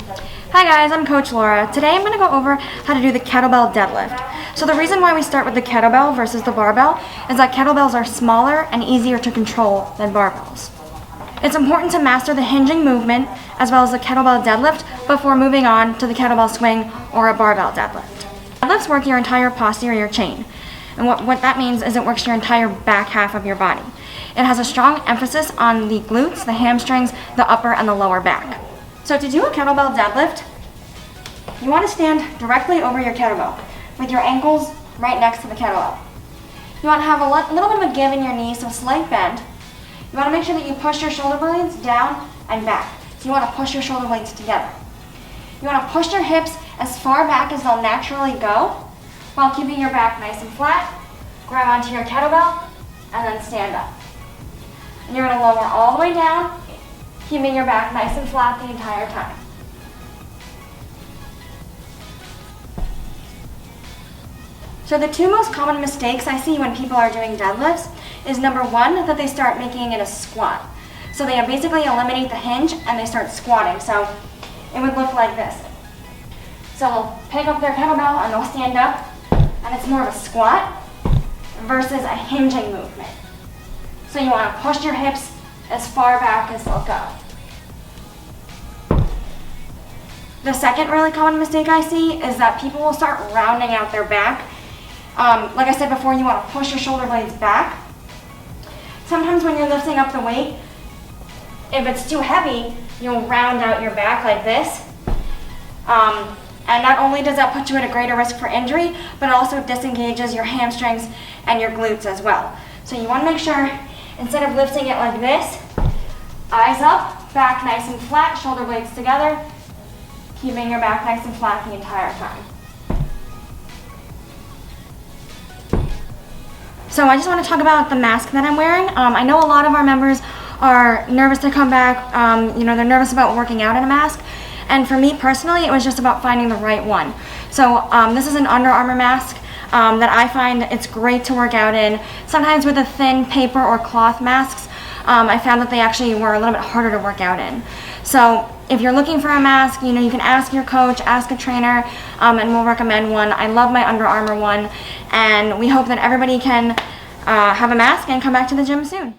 Hi guys, I'm Coach Laura. Today I'm going to go over how to do the kettlebell deadlift. So the reason why we start with the kettlebell versus the barbell is that kettlebells are smaller and easier to control than barbells. It's important to master the hinging movement as well as the kettlebell deadlift before moving on to the kettlebell swing or a barbell deadlift. Deadlifts work your entire posterior chain. And what that means is it works your entire back half of your body. It has a strong emphasis on the glutes, the hamstrings, the upper and the lower back. So to do a kettlebell deadlift, you want to stand directly over your kettlebell with your ankles right next to the kettlebell. You want to have a little bit of a give in your knees, so slight bend. You want to make sure that you push your shoulder blades down and back. So you want to push your shoulder blades together. You want to push your hips as far back as they'll naturally go while keeping your back nice and flat. Grab onto your kettlebell and then stand up. And you're going to lower all the way down, keeping your back nice and flat the entire time. So the two most common mistakes I see when people are doing deadlifts is number one, that they start making it a squat. So they basically eliminate the hinge and they start squatting. So it would look like this. So they'll pick up their kettlebell and they'll stand up, and it's more of a squat versus a hinging movement. So you want to push your hips as far back as they'll go. The second really common mistake I see is that people will start rounding out their back. Like I said before, you want to push your shoulder blades back. Sometimes when you're lifting up the weight, if it's too heavy, you'll round out your back like this. And not only does that put you at a greater risk for injury, but it also disengages your hamstrings and your glutes as well. So you want to make sure, instead of lifting it like this, eyes up, back nice and flat, shoulder blades together, keeping your back nice and flat the entire time. So I just want to talk about the mask that I'm wearing. I know a lot of our members are nervous to come back. They're nervous about working out in a mask. And for me personally, it was just about finding the right one. So this is an Under Armour mask that I find it's great to work out in. Sometimes with the thin paper or cloth masks, I found that they actually were a little bit harder to work out in. So if you're looking for a mask, you can ask your coach, ask a trainer, and we'll recommend one. I love my Under Armour one, and we hope that everybody can have a mask and come back to the gym soon.